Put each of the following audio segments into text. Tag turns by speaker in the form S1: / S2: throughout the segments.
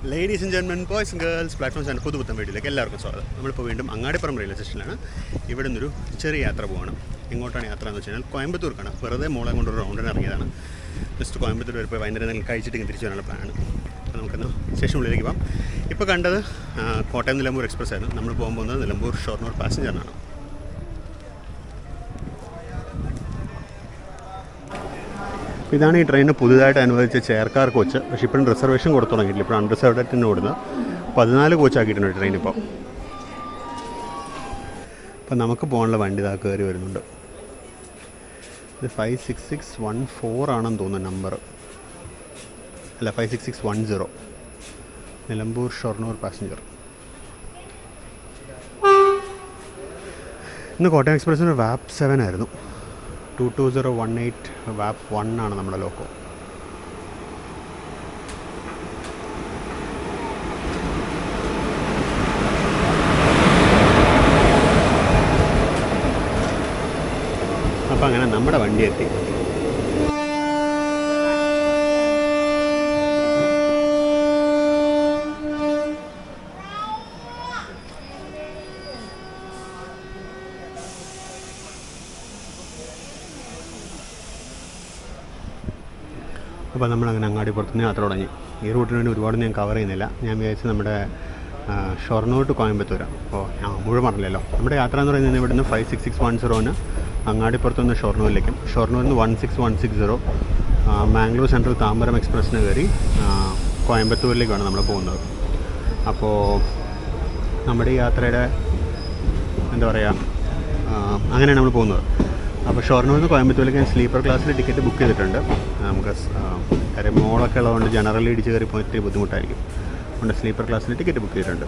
S1: Ladies and gentlemen, boys and girls, platform channel പുതുപുത്തൻ വീട്ടിലേക്ക് എല്ലാവർക്കും സ്വാഗതം. നമ്മളിപ്പോൾ വീണ്ടും അങ്ങാടിപ്പുറം റെയിൽവേ സ്റ്റേഷനിലാണ്. ഇവിടെ നിന്നൊരു ചെറിയ യാത്ര പോകണം. എങ്ങോട്ടാണ് യാത്ര എന്ന് വെച്ച് കഴിഞ്ഞാൽ കോയമ്പത്തൂർക്കാണ്. വെറുതെ മോളെ കൊണ്ടൊരു റൗണ്ടിന് ഇറങ്ങിയതാണ്. ജസ്റ്റ് കോയമ്പത്തൂർ വരെ പോയി വൈകുന്നേരം എന്തെങ്കിലും കഴിച്ചിട്ട് തിരിച്ചു വരാനുള്ള പ്ലാനാണ്. അപ്പോൾ നമുക്കൊന്ന് സ്റ്റേഷനുള്ളിലേക്ക് പോകാം. ഇപ്പോൾ കണ്ടത് കോട്ടയം നിലമ്പൂർ എക്സ്പ്രസ് ആയിരുന്നു. നമ്മൾ പോകാൻ പോകുന്നത് നിലമ്പൂർ ഷൊർണൂർ പാസഞ്ചറിനാണ്. ഇതാണ് ഈ ട്രെയിനിന് പുതുതായിട്ട് അനുവദിച്ച ചെയർകാർ കോച്ച്. പക്ഷേ ഇപ്പോഴും റിസർവേഷൻ കൊടുത്തു തുടങ്ങിയിട്ടില്ല. ഇപ്പോൾ അൺറിസർവ്ഡ് ആയിട്ട് ഓടുന്നത് 14 കോച്ചാക്കിയിട്ടുണ്ട് ട്രെയിൻ ഇപ്പോൾ. അപ്പോൾ നമുക്ക് പോകാനുള്ള വണ്ടി ഇതാ കയറി വരുന്നുണ്ട്. ഇത് 56614 ആണെന്ന് തോന്നുന്നു നമ്പർ. അല്ല, 56610 നിലമ്പൂർ ഷൊർണൂർ പാസഞ്ചർ. ഇന്ന് കോട്ടയം എക്സ്പ്രസ്സിന് വാപ്പ് 7 ആയിരുന്നു. 22018 വാപ്പ് 1 ആണ് നമ്മുടെ ലോക്കോ. അപ്പം അങ്ങനെ നമ്മുടെ വണ്ടി എത്തി. അപ്പോൾ നമ്മളങ്ങനെ അങ്ങാടിപ്പുറത്തുനിന്ന് യാത്ര തുടങ്ങി. ഈ റൂട്ടിന് വേണ്ടി ഒരുപാട് ഞാൻ കവർ ചെയ്യുന്നില്ല. ഞാൻ വിചാരിച്ചു നമ്മുടെ ഷൊർണൂർ ടു കോയമ്പത്തൂരാണ്. അപ്പോൾ മുഴുവൻ പറഞ്ഞില്ലല്ലോ. നമ്മുടെ യാത്ര എന്ന് പറയുന്നത് ഇവിടുന്ന് 56610 അങ്ങാടിപ്പുറത്തുനിന്ന് ഷൊർണൂരിലേക്കും, ഷൊർണൂരിൽ നിന്ന് 16160 മാംഗ്ലൂർ സെൻട്രൽ താമ്പരം എക്സ്പ്രസ്സിന് കയറി കോയമ്പത്തൂരിലേക്കാണ് നമ്മൾ പോകുന്നത്. അപ്പോൾ നമ്മുടെ ഈ യാത്രയുടെ എന്താ പറയുക, അങ്ങനെയാണ് നമ്മൾ പോകുന്നത്. അപ്പോൾ ഷൊർണൂരിൽ നിന്ന് കോയമ്പത്തൂരിലേക്ക് ഞാൻ സ്ലീപ്പർ ക്ലാസ്സിൽ ടിക്കറ്റ് ബുക്ക് ചെയ്തിട്ടുണ്ട്. നമുക്ക് കാര്യം മോളൊക്കെ ഉള്ളതുകൊണ്ട് ജനറലി ഇടിച്ച് കയറി പോയിട്ട് ബുദ്ധിമുട്ടായിരിക്കും. അതുകൊണ്ട് സ്ലീപ്പർ ക്ലാസ്സിൽ ടിക്കറ്റ് ബുക്ക് ചെയ്തിട്ടുണ്ട്.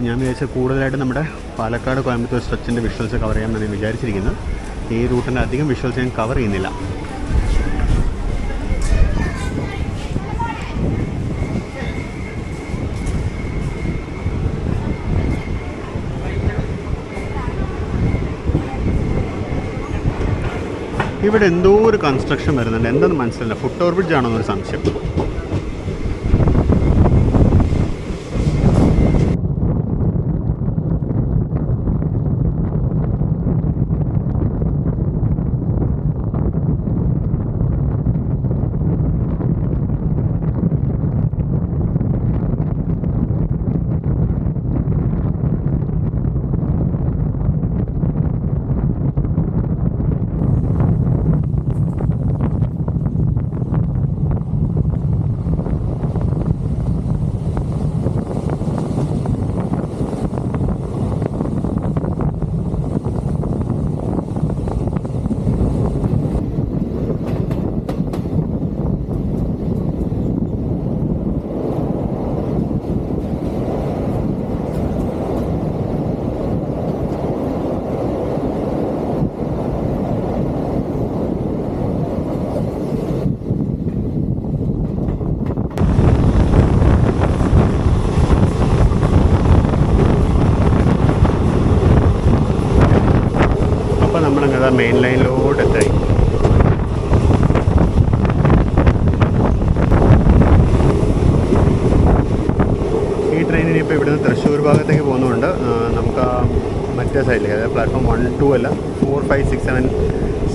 S1: ഞാൻ വിചാരിച്ച കൂടുതലായിട്ട് നമ്മുടെ പാലക്കാട് കോയമ്പത്തൂർ സ്ട്രെച്ചിൻ്റെ വിഷ്വൽസ് കവർ ചെയ്യാമെന്ന് ഞാൻ വിചാരിച്ചിരിക്കുന്നത്. ഈ റൂട്ടിൻ്റെ അധികം വിഷ്വൽസ് ഞാൻ കവർ ചെയ്യുന്നില്ല. ഇവിടെ എന്തോ ഒരു കൺസ്ട്രക്ഷൻ വരുന്നുണ്ട്. എന്താണെന്ന് മനസ്സിലായില്ല. ഫുട് ഓവർ ബ്രിഡ്ജ് ആണോ എന്നൊരു സംശയം. നമ്മളങ്ങനെ മെയിൻ ലൈനിലോട്ട് എത്തായി. ഈ ട്രെയിനിന് ഇപ്പോൾ ഇവിടുന്ന് തൃശ്ശൂർ ഭാഗത്തേക്ക് പോകുന്നതുകൊണ്ട് നമുക്ക് മറ്റേ സൈഡിലേക്ക്, അതായത് പ്ലാറ്റ്ഫോം 1, 2 അല്ല 4, 5, 6, 7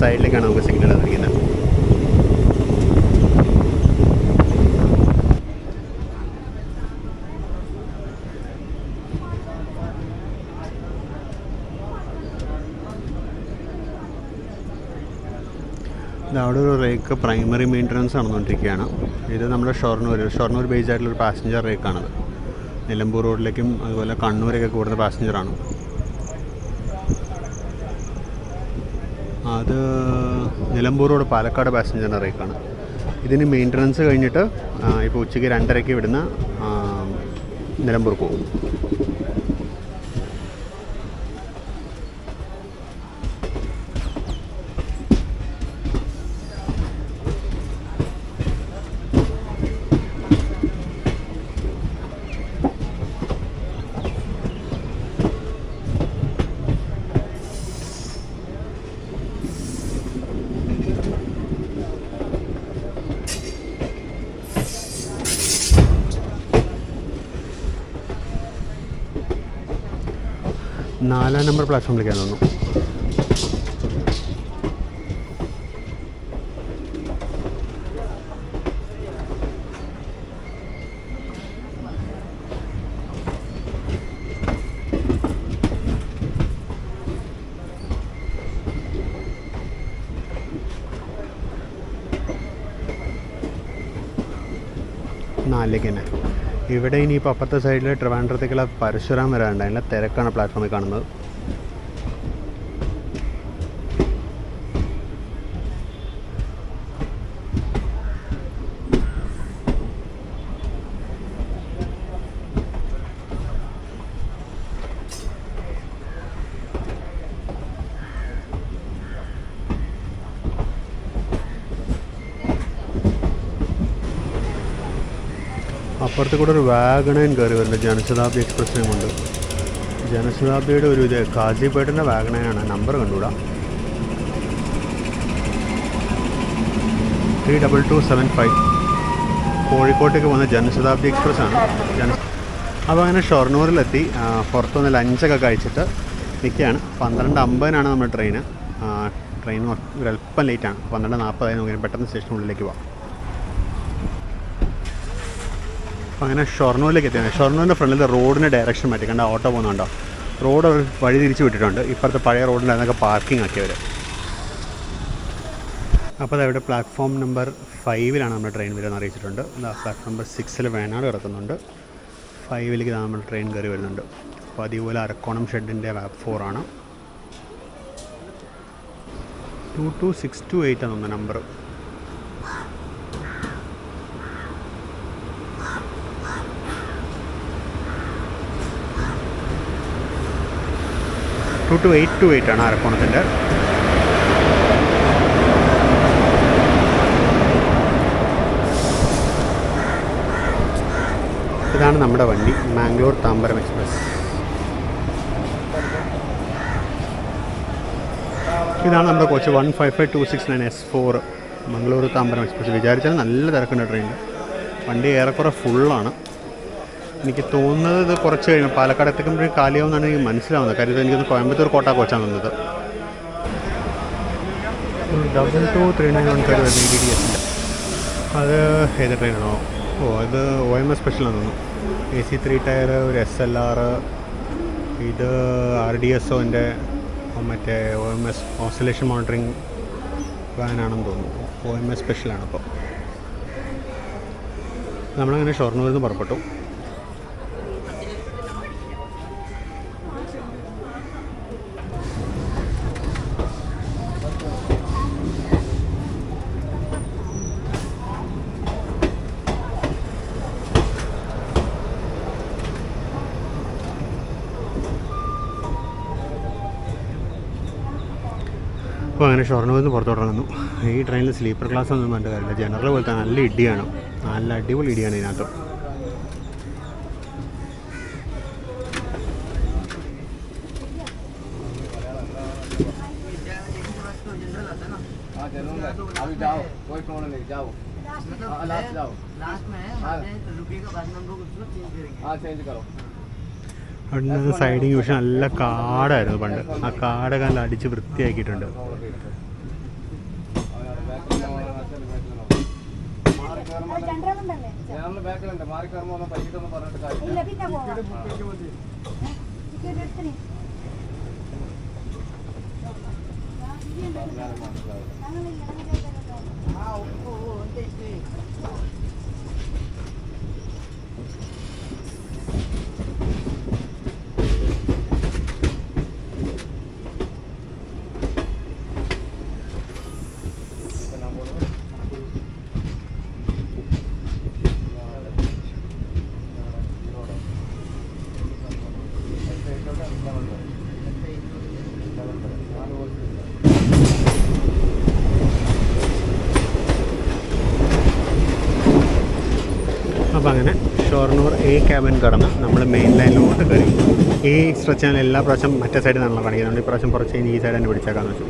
S1: സൈഡിലേക്കാണ് നമുക്ക് സിഗ്നൽ തന്നിരിക്കുന്നത്. അവിടെ ഒരു റേക്ക് പ്രൈമറി മെയിൻ്റനൻസ് നടന്നുകൊണ്ടിരിക്കുകയാണ്. ഇത് നമ്മുടെ ഷൊർണൂർ ബേസ് ആയിട്ടുള്ളൊരു പാസഞ്ചർ റേക്കാണത്. നിലമ്പൂർ റോഡിലേക്കും അതുപോലെ കണ്ണൂരൊക്കെ കൂടുന്ന പാസഞ്ചറാണ്. അത് നിലമ്പൂർ റോഡ് പാലക്കാട് പാസഞ്ചറിൻ്റെ റേക്കാണ്. ഇതിന് മെയിൻ്റനൻസ് കഴിഞ്ഞിട്ട് ഇപ്പോൾ ഉച്ചയ്ക്ക് 2:30 ഇവിടുന്ന് നിലമ്പൂർ പോകും. 4-ാം നമ്പർ പ്ലാറ്റ്ഫോമിലേക്കാണ് തോന്നുന്നു. നാലിലേക്ക് തന്നെ. ഇവിടെ ഇനിയിപ്പോൾ അപ്പുറത്തെ സൈഡിൽ ട്രിവാൻഡ്രത്തേക്കുള്ള പരശുരാം വരാനുണ്ട്. അതിൻ്റെ തിരക്കാണ് പ്ലാറ്റ്ഫോമിൽ കാണുന്നത്. അപ്പുറത്ത് കൂടെ ഒരു വാഗണൈൻ കയറി വരുന്നുണ്ട് ജനശതാബ്ദി എക്സ്പ്രസ്സിനെ കൊണ്ട്. ജനശതാബ്ദിയുടെ ഒരു ഇത് കാസിപ്പേട്ടിൻ്റെ വാഗണൈനാണ്. നമ്പർ കണ്ടുകൂടാ. 32275 കോഴിക്കോട്ടേക്ക് പോകുന്ന ജനശതാബ്ദി എക്സ്പ്രസ്സാണ്. അപ്പോൾ അങ്ങനെ ഷൊർണൂരിലെത്തി. പുറത്തുനിന്ന് ലഞ്ചൊക്കെ കഴിച്ചിട്ട് നിൽക്കുകയാണ്. 12:50 നമ്മുടെ ട്രെയിൻ ഒരല്പം ലേറ്റാണ്. 12:40 നോക്കി പെട്ടെന്ന് സ്റ്റേഷനുള്ളിലേക്ക് പോകാം. അപ്പോൾ അങ്ങനെ ഷൊർണൂരിലേക്ക് എത്തിയാണ്. ഷൊർണൂരിൻ്റെ ഫ്രണ്ടിൽ റോഡിൻ്റെ ഡയറക്ഷൻ മാറ്റി കണ്ട ഓട്ടോ പോകുന്നുണ്ടോ. റോഡ് അവർ വഴി തിരിച്ച് വിട്ടിട്ടുണ്ട്. ഇപ്പോഴത്തെ പഴയ റോഡിൻ്റെ അതൊക്കെ പാർക്കിംഗ് ആക്കിയവർ. അപ്പോൾ അതവിടെ പ്ലാറ്റ്ഫോം നമ്പർ 5-ലാണ് നമ്മുടെ ട്രെയിൻ വരുന്നത് അറിയിച്ചിട്ടുണ്ട്. പ്ലാറ്റ്ഫോം നമ്പർ 6-ൽ വേണാട് കിടക്കുന്നുണ്ട്. 5-ലേക്ക് നമ്മുടെ ട്രെയിൻ കയറി വരുന്നുണ്ട്. അപ്പോൾ അതേപോലെ അരക്കോണം ഷെഡിൻ്റെ വാപ്പ് 4-ആണ്. 22628 ആണ് നമ്പർ. ടു 828 ആണ് അരക്കോണത്തിൻ്റെ. ഇതാണ് നമ്മുടെ വണ്ടി, മാംഗ്ലൂർ താമ്പരം എക്സ്പ്രസ്. ഇതാണ് നമ്മുടെ coach 155269 S4 Mangalore Tambaram express. വിചാരിച്ചാൽ നല്ല തിരക്കുണ്ട് ട്രെയിനിൽ. വണ്ടി ഏറെക്കുറെ ഫുള്ളാണ്. എനിക്ക് തോന്നുന്നത് ഇത് കുറച്ച് കഴിഞ്ഞാൽ പാലക്കാട് എത്തിക്കുമ്പോഴേക്കും കാലിയാവുമെന്നാണ് എനിക്ക് മനസ്സിലാവുന്നത്. കാര്യം എനിക്കൊന്ന് കോയമ്പത്തൂർ കോട്ട കോച്ചാണ് വന്നത്. 22391 DDS-ൻ്റെ അത് ഏത് ട്രെയിനാണോ? ഇത് OMS സ്പെഷ്യലാണെന്ന് തോന്നുന്നു. AC 3 ടയർ, ഒരു SLR. ഇത് RDSOൻ്റെ മറ്റേ OMS ഓസിലേഷൻ മോണിറ്ററിങ് വാനാണെന്ന് തോന്നുന്നു. OMS സ്പെഷ്യലാണ്. അപ്പോൾ നമ്മളങ്ങനെ ഷൊർണൂരിൽ നിന്ന് പുറപ്പെട്ടു. അപ്പോൾ അങ്ങനെ ഷൊർണൂരിൽ നിന്ന് പുറത്തോട്ട് ഇറങ്ങുന്നു. ഈ ട്രെയിനിൽ സ്ലീപ്പർ ക്ലാസ് ഒന്നും വേണ്ട കാര്യമില്ല. ജനറൽ പോലത്തെ നല്ല ഇടിയാണ്. നല്ല അടിപൊളി ഇടിയാണ് ഇതിനകത്ത്. അവിടെ സൈഡിങ് പക്ഷെ നല്ല കാടായിരുന്നു പണ്ട്. ആ കാടൊക്കെ നല്ല അടിച്ച് വൃത്തിയാക്കിയിട്ടുണ്ട്. അപ്പോൾ അങ്ങനെ ഷൊർണൂർ A ക്യാബിൻ കടന്ന് നമ്മൾ മെയിൻ ലൈനിലോട്ട് കയറി. ഈ സ്ട്രെച്ച് എല്ലാ പ്രാവശ്യം മറ്റേ സൈഡിൽ നിന്നുള്ള കാണിക്കുന്നുണ്ട്. ഈ പ്രാവശ്യം കുറച്ച് കഴിഞ്ഞ് ഈ സൈഡ് തന്നെ പിടിച്ചേക്കാന്ന് വെച്ചു.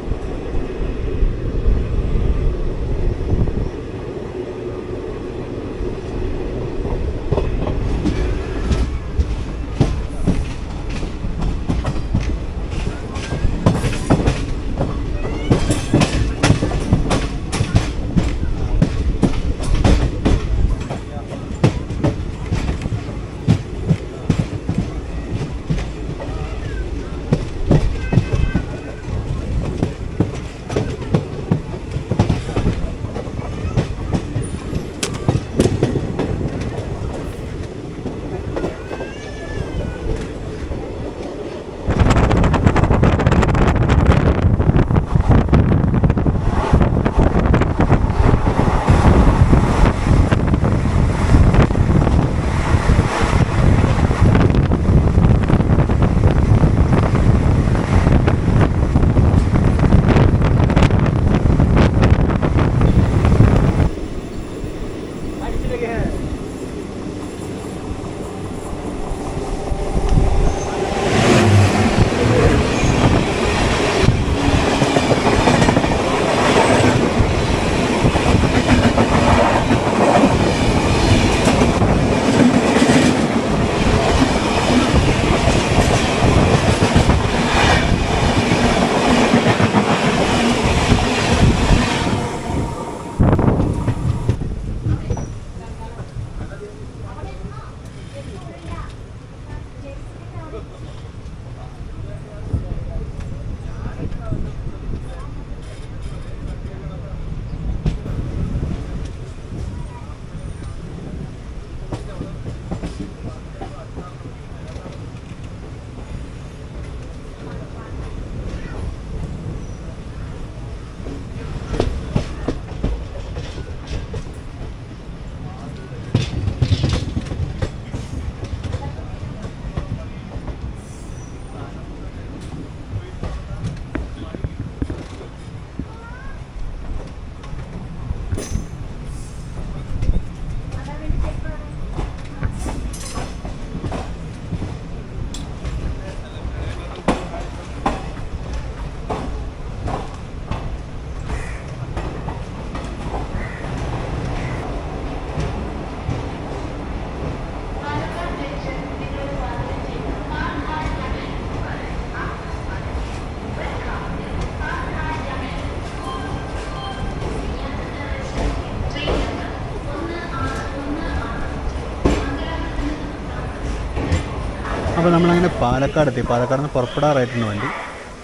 S1: അപ്പോൾ നമ്മളങ്ങനെ പാലക്കാട് എത്തി. പാലക്കാട് നിന്ന് പുറപ്പെടാറായിട്ടുണ്ട് വണ്ടി.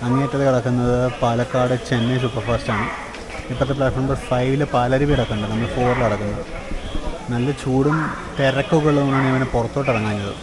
S1: അങ്ങേറ്റത് കിടക്കുന്നത് പാലക്കാട് ചെന്നൈ സൂപ്പർ ഫാസ്റ്റാണ്. ഇപ്പോഴത്തെ പ്ലാറ്റ്ഫോം നമ്പർ 5 പാലരുവി കിടക്കുന്നുണ്ട്. നമ്മൾ 4 കിടക്കുന്നത്. നല്ല ചൂടും തിരക്കൊക്കെ ഉള്ളതുകൊണ്ടാണ് ഇവനെ പുറത്തോട്ട് ഇറങ്ങാഞ്ഞത്.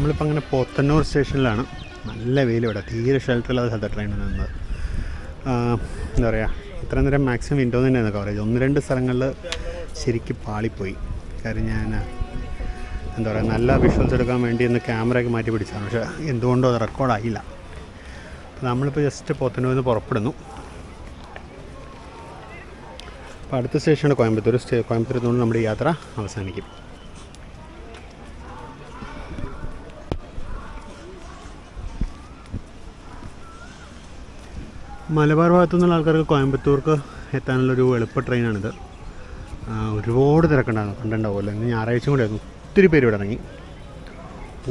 S1: നമ്മളിപ്പോൾ അങ്ങനെ പോത്തന്നൂർ സ്റ്റേഷനിലാണ്. നല്ല വെയിൽ ഇവിടെ, തീരെ ഷെൽട്ടറില്ലാത്ത സ്ഥലത്ത് ട്രെയിൻ നിന്നത്. എന്താ പറയുക, ഇത്ര നേരം മാക്സിമം വിൻഡോ തന്നെയാണ് കവറേജ്. 1-2 സ്ഥലങ്ങളിൽ ശരിക്കും പാളിപ്പോയി. കാര്യം ഞാൻ എന്താ പറയുക, നല്ല വിഷ്വൽസ് എടുക്കാൻ വേണ്ടി ഒന്ന് ക്യാമറയൊക്കെ മാറ്റി പിടിച്ചതാണ്. പക്ഷേ എന്തുകൊണ്ടും അത് റെക്കോർഡായില്ല. അപ്പോൾ നമ്മളിപ്പോൾ ജസ്റ്റ് പോത്തന്നൂരിൽ നിന്ന് പുറപ്പെടുന്നു. അപ്പോൾ അടുത്ത സ്റ്റേഷനാണ് കോയമ്പത്തൂർ. കോയമ്പത്തൂരിൽ നിന്നുകൊണ്ട് നമ്മുടെ യാത്ര അവസാനിക്കും. മലബാർ ഭാഗത്തു നിന്നുള്ള ആൾക്കാർക്ക് കോയമ്പത്തൂർക്ക് എത്താനുള്ളൊരു എളുപ്പ ട്രെയിനാണിത്. ഒരുപാട് തിരക്കുണ്ടായിരുന്നു, കണ്ടിട്ടുണ്ടാവുമല്ലോ. ഇന്ന് ഞായറാഴ്ച കൂടെ ആയിരുന്നു. ഒത്തിരി പേര് ഇവിടെ ഇറങ്ങി,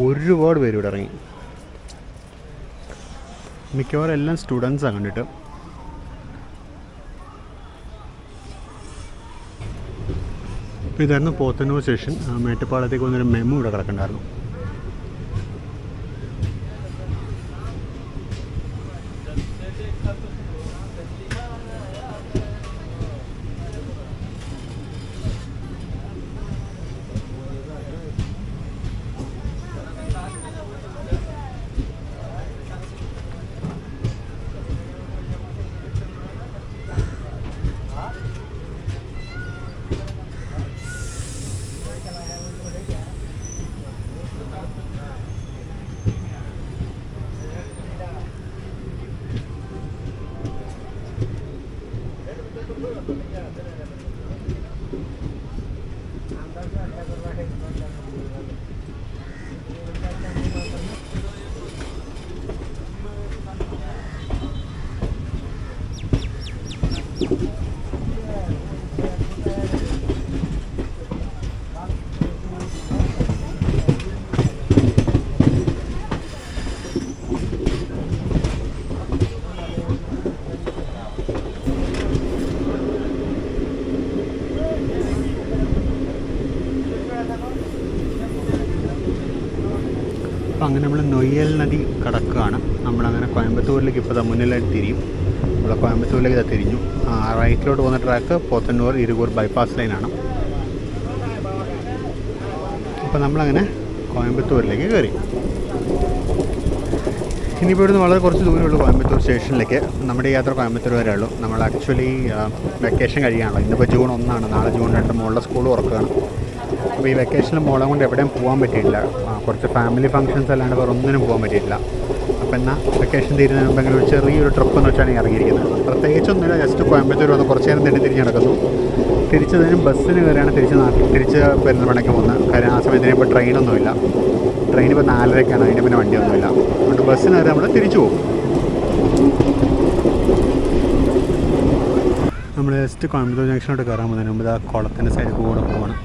S1: ഒരുപാട് പേര് ഇവിടെ ഇറങ്ങി. മിക്കവാറും എല്ലാം സ്റ്റുഡൻസാണ് കണ്ടിട്ട്. അപ്പോൾ ഇതായിരുന്നു പോത്തന്നൂർ സ്റ്റേഷൻ. മേട്ടുപ്പാളത്തേക്ക് വന്നൊരു മെമു ഇവിടെ കിടക്കണ്ടായിരുന്നു. അപ്പോൾ അങ്ങനെ നമ്മൾ നൊയ്യൽ നദി കടക്കുകയാണ്. നമ്മളങ്ങനെ കോയമ്പത്തൂരിലേക്ക് ഇപ്പോൾ മുന്നിലായിട്ട് തിരിയും. നമ്മൾ കോയമ്പത്തൂരിലേക്ക് ഇതാ തിരിഞ്ഞു. റൈറ്റിലോട്ട് പോകുന്ന ട്രാക്ക് പോത്തന്നൂർ ഇരികൂർ ബൈപ്പാസ് ലൈനാണ്. അപ്പോൾ നമ്മളങ്ങനെ കോയമ്പത്തൂരിലേക്ക് കയറി. ഇനിയിപ്പോൾ ഇവിടുന്ന് വളരെ കുറച്ച് ദൂരമുള്ളൂ കോയമ്പത്തൂർ സ്റ്റേഷനിലേക്ക്. നമ്മുടെ യാത്ര കോയമ്പത്തൂർ വരെ ഉള്ളൂ. നമ്മൾ ആക്ച്വലി വെക്കേഷൻ കഴിയാണല്ലോ. ഇന്നിപ്പോൾ June 1, നാളെ June 2 മോളുടെ സ്കൂൾ തുറക്കുകയാണ്. അപ്പോൾ ഈ വെക്കേഷനിൽ മോളെ കൊണ്ട് എവിടെയും പോകാൻ പറ്റിയിട്ടില്ല. കുറച്ച് ഫാമിലി ഫംഗ്ഷൻസ് അല്ലാണ്ട് വേറെ ഒന്നിനും പോകാൻ പറ്റിയിട്ടില്ല. അപ്പോൾ എന്നാൽ വെക്കേഷൻ തീരുന്നതിന് മുമ്പെങ്കിലും ഒരു ചെറിയൊരു ട്രിപ്പ് എന്ന് വെച്ചാണ് ഇറങ്ങിയിരിക്കുന്നത്. പ്രത്യേകിച്ചൊന്നുമില്ല, ജസ്റ്റ് കോയമ്പത്തൂർ വന്ന് കുറച്ച് നേരം തിരിഞ്ഞ് നടക്കുന്നു. തിരിച്ചതിനും ബസ്സിന് കയറിയാണ് തിരിച്ച് പെരുന്തൽമണ്ണയ്ക്ക് പോകുന്നത്. കാര്യം ആ സമയത്തിന് ഇപ്പോൾ ട്രെയിനൊന്നുമില്ല. ട്രെയിൻ ഇപ്പോൾ 4:30-ക്കാണ്, അതിന് പിന്നെ വണ്ടിയൊന്നുമില്ല. അതുകൊണ്ട് ബസ്സിന് കയറി നമ്മൾ തിരിച്ചു പോകും. നമ്മൾ ജസ്റ്റ് കോയമ്പത്തൂർ ജംഗ്ഷനോട്ട് കയറാൻ പോകുന്നതിന് മുമ്പ് ആ കുളത്തിൻ്റെ സൈഡിൽ കൂടെ പോകണം.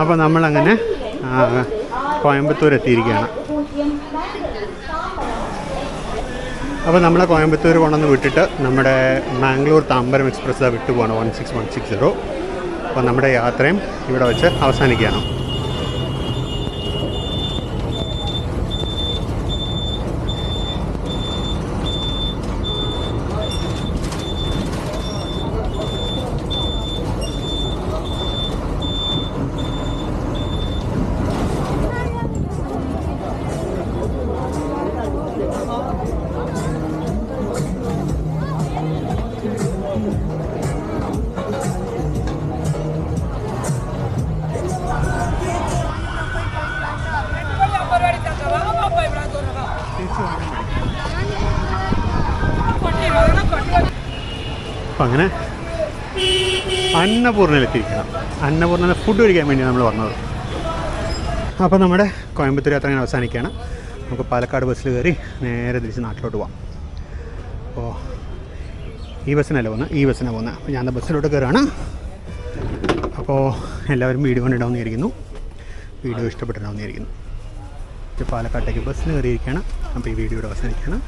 S1: അപ്പോൾ നമ്മളങ്ങനെ കോയമ്പത്തൂർ എത്തിയിരിക്കുകയാണ്. അപ്പോൾ നമ്മളെ കോയമ്പത്തൂർ കൊണ്ടുവന്ന് വിട്ടിട്ട് നമ്മുടെ മാംഗ്ലൂർ താമ്പരം എക്സ്പ്രസ് വിട്ടു പോകണം 16160. അപ്പോൾ നമ്മുടെ യാത്രയും ഇവിടെ വെച്ച് അവസാനിക്കുകയാണ്. അപ്പം അങ്ങനെ അന്നപൂർണ്ണയിലെത്തിയിരിക്കണം. അന്നപൂർണ്ണ ഫുഡ് കഴിക്കാൻ വേണ്ടിയാണ് നമ്മൾ വന്നത്. അപ്പോൾ നമ്മുടെ കോയമ്പത്തൂർ യാത്ര അങ്ങനെ അവസാനിക്കുകയാണ്. നമുക്ക് പാലക്കാട് ബസ്സിൽ കയറി നേരെ തിരിച്ച് നാട്ടിലോട്ട് പോകാം. അപ്പോൾ ഈ ബസ്സിനല്ല പോകുന്നത്, ഈ ബസ്സിനാണ് പോകുന്നത്. അപ്പോൾ ഞാൻ ബസ്സിലോട്ട് കയറുകയാണ്. അപ്പോൾ എല്ലാവരും വീഡിയോ കണ്ടിടാമെന്ന് വിചാരിക്കുന്നു. വീഡിയോ ഇഷ്ടപ്പെട്ടിടാമെന്ന് വിചാരിക്കുന്നു. പാലക്കാട്ടേക്ക് ബസ്സിന് കയറിയിരിക്കുകയാണ്. അപ്പോൾ ഈ വീഡിയോയുടെ അവസാനിക്കുകയാണ്.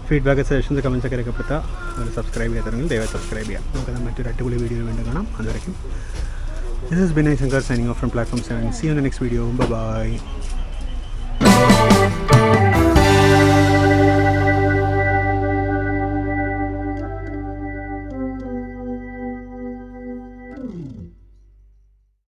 S1: ഫീഡ്ബാക്ക്, സജഷൻസ്, കമൻസ് ഒക്കെ രേഖപ്പെടുത്തുക. അതുപോലെ സബ്സ്ക്രൈബ് ചെയ്യാത്തവരെങ്കിൽ ദയവായി സബ്സ്ക്രൈബ് ചെയ്യാം. നമുക്ക് മറ്റൊരു അടിപൊളി വീഡിയോ വീണ്ടും കാണാം. അതുവരെയും this is Binay Shankar signing off from platform 7. See you in the next video. Bye bye.